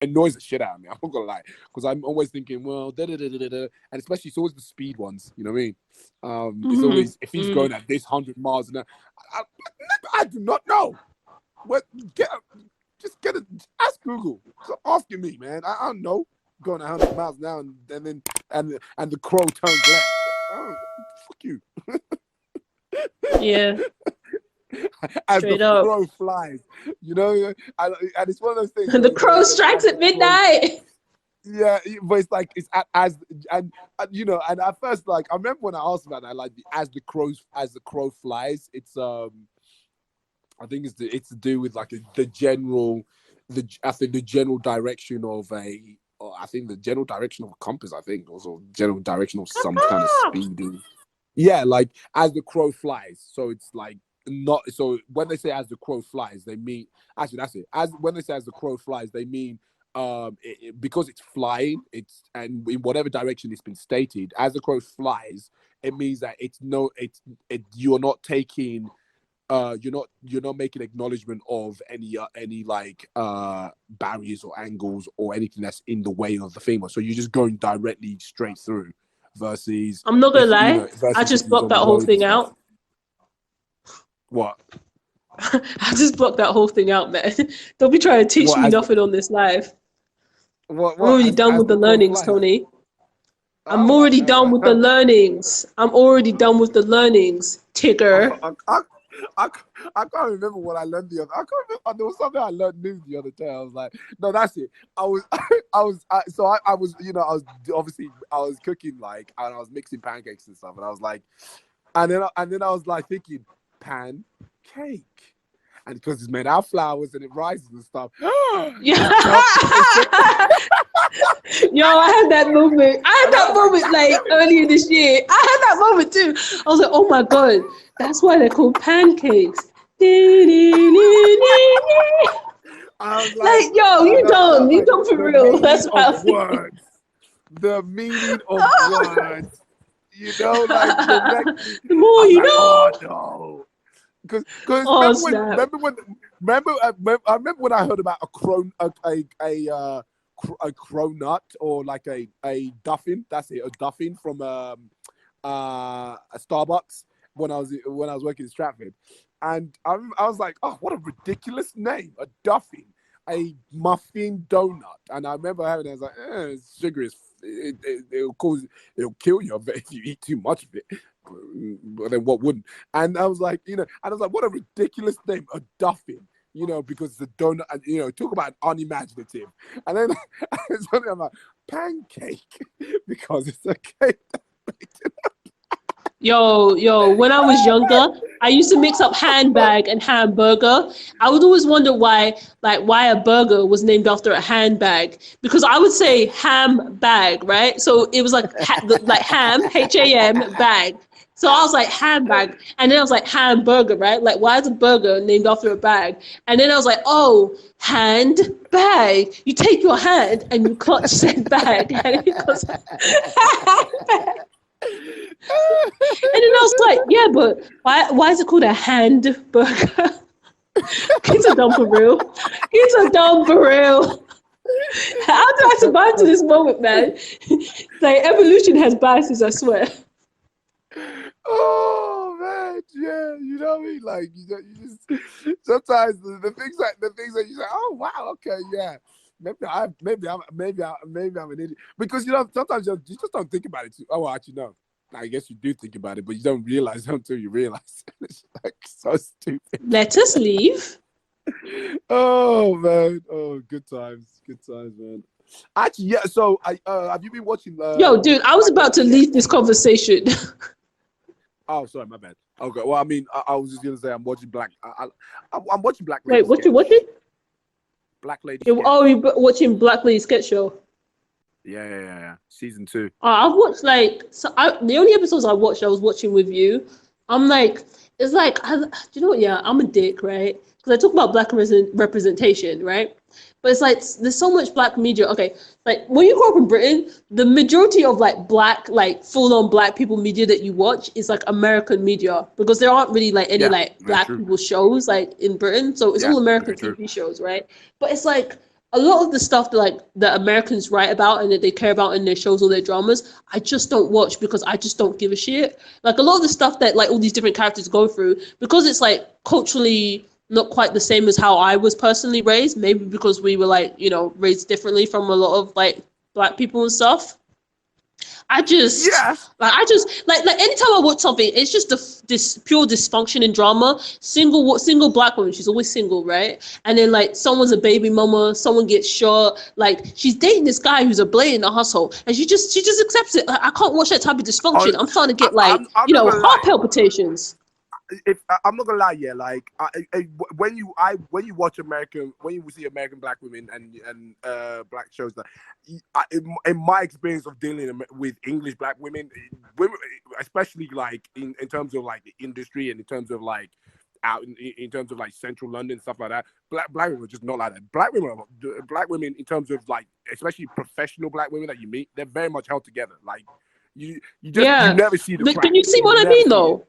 annoys the shit out of me. I'm not gonna lie, because I'm always thinking, well, da da da da da, and especially it's always the speed ones. You know what I mean? It's always if he's going at this 100 miles an hour. I do not know. What? Just ask Google. Stop asking me, man. I don't know. Going at 100 miles an hour and the crow turns left. Oh, fuck you. Yeah. As Straight the up. crow flies, you know, and it's one of those things. The crow strikes at midnight. Yeah, but it's like it's and you know, and at first, like I remember when I asked about that, like as the crow flies, it's I think it's to do with like the general direction of the general direction of a compass. I think also general direction of some kind of speed. Yeah, like as the crow flies. So it's like not so when they say as the crow flies, they mean actually that's it. As when they say as the crow flies, they mean because it's flying, and in whatever direction it's been stated, as the crow flies, it means that you're not taking you're not making acknowledgement of any like barriers or angles or anything that's in the way of the female. So you're just going directly straight through. Versus, I'm not gonna lie, I just blocked that whole thing out. What? I just blocked that whole thing out, man. Don't be trying to teach me nothing on this live. I'm already done with the learnings, Tony. I'm already done with the learnings. Tgrrr. I can't remember what I learned the other. I can't remember. There was something I learned new the other day. I was like, no, that's it. I was you know, I was cooking like, and I was mixing pancakes and stuff, and I was like, and then I was like thinking, pancake, and because it's made out of flowers and it rises and stuff. Yeah. Yo, I had that moment. Like earlier this year. I had that moment too. I was like, oh my god, that's why they're called pancakes. I was like, yo, you don't for real. That's why I was words. The meaning of words. You know, like the more you know. Oh no. Because I remember when I heard about a cronut or like a duffin. That's it, a duffin from a Starbucks when I was working in Stratford, and I was like, oh, what a ridiculous name, a duffin, a muffin donut. And I remember having it, I was like, sugar is it'll kill you if you eat too much of it. But then what wouldn't? And I was like, what a ridiculous name, a duffin. You know, because the donut, you know, talk about unimaginative. And then something about pancake because it's a cake. Yo, when I was younger, I used to mix up handbag and hamburger. I would always wonder why a burger was named after a handbag, because I would say ham bag, right? So it was like ham, H-A-M, bag. So I was like handbag, and then I was like hamburger, right? Like, why is a burger named after a bag? And then I was like, oh, hand bag. You take your hand and you clutch said bag, and it goes handbag. And then I was like, yeah, but why is it called a hand burger? Kids are dumb for real. How do I survive to this moment, man? Like, evolution has biases, I swear. Oh man, yeah, you know what I mean? Like you just sometimes the things that you say, oh wow, okay, yeah. Maybe I'm an idiot, because sometimes you just don't think about it too. Oh well, actually no. I guess you do think about it, but you don't realize it until you realize. It's like so stupid. Let us leave. Oh man, oh good times, man. Actually, yeah. So have you been watching? Yo, dude, I was about to leave this conversation. Oh, sorry, my bad. Okay, well, I mean, I was just gonna say I'm watching I'm watching Black Lady. Wait, what you watching? Black Lady. Oh, you're watching Black Lady Sketch Show. Yeah. Season 2. I've watched the only episodes I watched, I was watching with you. I'm like, it's like, you know what? Yeah, I'm a dick, right? Because I talk about black representation, right? But it's like, there's so much black media. Okay, like when you grow up in Britain, the majority of like black, like full-on black people media that you watch is like American media, because there aren't really like any like black people shows like in Britain. So it's all American TV shows, right? But it's like, a lot of the stuff that like the Americans write about and that they care about in their shows or their dramas, I just don't watch because I just don't give a shit. Like a lot of the stuff that like all these different characters go through, because it's like culturally not quite the same as how I was personally raised, maybe because we were like, you know, raised differently from a lot of like black people and stuff. Yeah. I just like anytime I watch something, it's just this pure dysfunction in drama. Single black woman, she's always single, right? And then like someone's a baby mama, someone gets shot. Like she's dating this guy who's a blatant asshole, and she just accepts it. Like, I can't watch that type of Oh, dysfunction. I'm starting to get like I'm not gonna heart lie. palpitations. I'm not gonna lie, yeah. Like when you watch when you see American black women and black shows, that in my experience of dealing with English black women, especially like in terms of like the industry and in terms of like out in terms of like central London, stuff like that, black women are just not like that. Black women in terms of like especially professional black women that you meet, they're very much held together. Like you Yeah, never see the but can you cracks. see You what I never mean see it. though?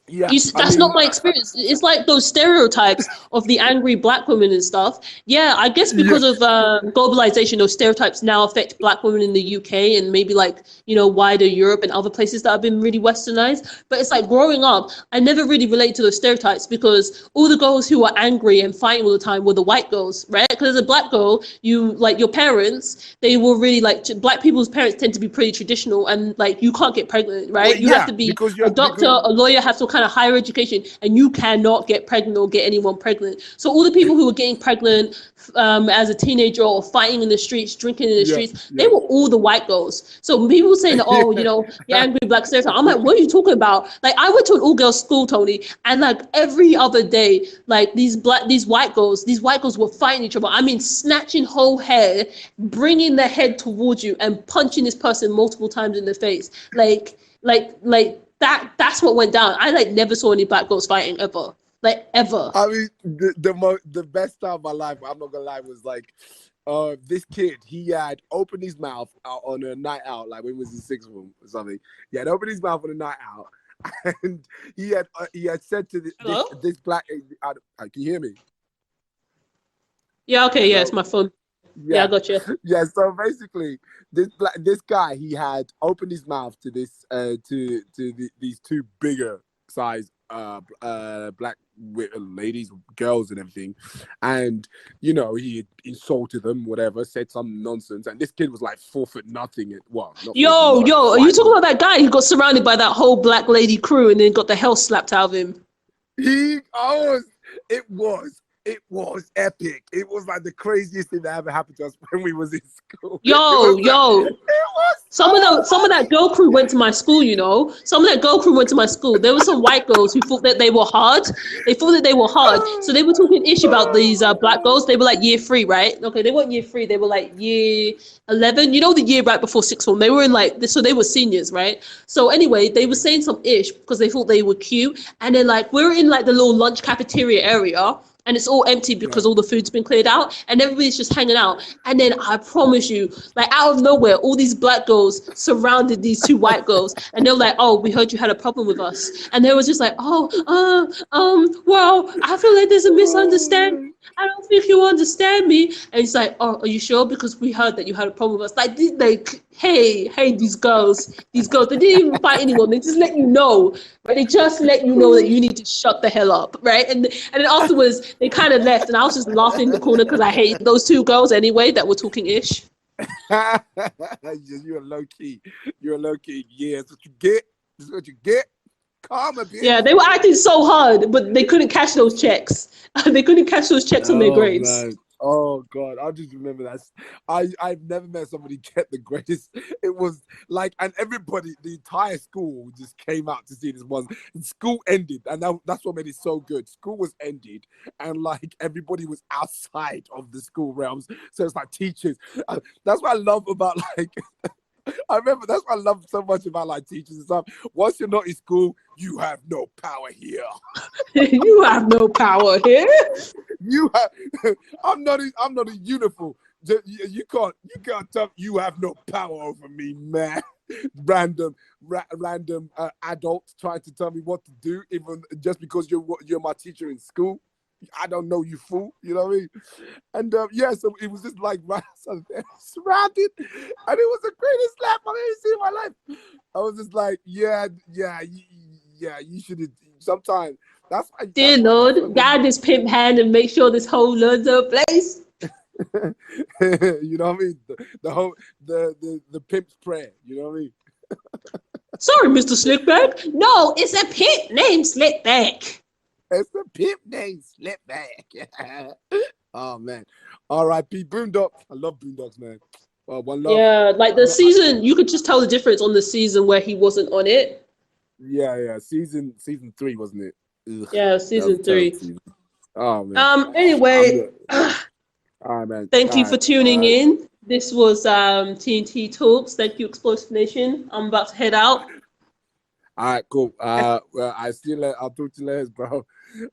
Yeah, I That's not mean, my experience. It's like those stereotypes of the angry black women and stuff. Yeah, I guess yeah, because of globalization, those stereotypes now affect black women in the UK and maybe like, you know, wider Europe and other places that have been really westernized. But it's like growing up, I never really related to those stereotypes because all the girls who were angry and fighting all the time were the white girls, right? Because as a black girl, you like your parents, they were really like black people's parents tend to be pretty traditional and like you can't get pregnant, well, right? You have yeah, to be because a you're doctor, because a lawyer, have some kind of higher education, and you cannot get pregnant or get anyone pregnant. So all the people who were getting pregnant as a teenager or fighting in the streets, drinking in the yeah, streets, they yeah, were all the white girls. So people saying that, oh, you know, you're angry black stereotype. I'm like, what are you talking about? Like I went to an all-girls school, Tony, and like every other day, like these white girls were fighting each other. I mean, snatching whole hair, bringing their head towards you, and punching this person multiple times in the face. Like that's what went down. I like never saw any black girls fighting ever. Like ever. I mean, the best time of my life, I'm not gonna lie, was like, this kid, he had opened his mouth out on a night out, like when he was in sixth room or something. He had opened his mouth on a night out, and he had said to Hello? this black, can you hear me? Yeah, okay, yeah, it's Hello. my phone. Yeah, I Yeah, got you. yeah. So basically, this guy, he had opened his mouth to these two bigger size black ladies, girls, and everything, and he insulted them, whatever, said some nonsense, and this kid was like 4 foot nothing. Well, not 4 foot, he's like Yo, are you talking 5 foot. about that guy who got surrounded by that whole black lady crew and then got the hell slapped out of him? He oh it was epic. It was like the craziest thing that ever happened to us when we was in school. It Yo, was yo, some of so that funny. girl crew went to my school, you know. Some of that girl crew went to my school. There were some white girls who thought that they were hard. They thought that they were hard. So they were talking ish about these black girls. They were like year 3, right? Okay, they weren't year 3. They were like year 11. You know, the year right before sixth form. They were in like so they were seniors, right? So anyway, they were saying some ish because they thought they were cute. And then like we're in like the little lunch cafeteria area, and it's all empty Yeah. because all the food's been cleared out and everybody's just hanging out. And then I promise you, like out of nowhere, all these black girls surrounded these two white girls, and they were like, "Oh, we heard you had a problem with us," and they were just like, "Oh, well, I feel like there's a misunderstanding. Oh, I don't think you understand me." And it's like, "Oh, are you sure? Because we heard that you had a problem with us." Like, hey, these girls, they didn't even fight anyone. They just let you know, right? They just let you know that you need to shut the hell up, right? And then afterwards, they kind of left, and I was just laughing in the corner because I hated those two girls anyway that were talking ish. you're low key. You're low key. Yeah, that's what you get. This is what you get. Karma, bitch. Yeah, they were acting so hard, but they couldn't cash those checks. They couldn't cash those checks on their Oh grades. man. Oh god. I just remember that. I've never met somebody get the greatest. It was like, and everybody, the entire school just came out to see this one. And school ended, and that's what made it so good. School was ended, and like everybody was outside of the school realms. So it's like teachers. That's what I love about like. I remember that's what I love so much about like teachers and stuff. Once you're not in school, you have no power here. You have no power here. You have. I'm not a uniform. You can't tell you have no power over me, man. Random adults trying to tell me what to do, even just because you're my teacher in school. I don't know, you fool. You know what I mean? And yeah, so it was just like right surrounded, and it was the greatest laugh I've ever seen in my life. I was just like, yeah, you should have. Sometimes Dear that's Lord, when guide this pimp hand and make sure this whole learns her place. you know what I mean? The whole the pimp's prayer. You know what I mean? Sorry, Mr. Slickback. No, it's a pimp named Slickback. It's the pimp named Slipback. Oh man. R.I.P. Boondocks. I love Boondocks, man. One love. Yeah, like I'm the not, I, season, you could just tell the difference on the season where he wasn't on it. yeah. Season 3, wasn't it? Ugh, Yeah, that was a season terrible 3. season. Oh man. I'm Anyway, good. All right, man. thank All you for right. tuning in. This was TNT Talks. Thank you, Explosive Nation. I'm about to head out. All right, cool. Well, I'll talk to you later, bro.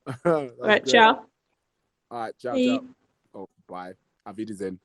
That All was right, great. ciao. All right, ciao, Bye. ciao. Oh, bye. Auf Wiedersehen.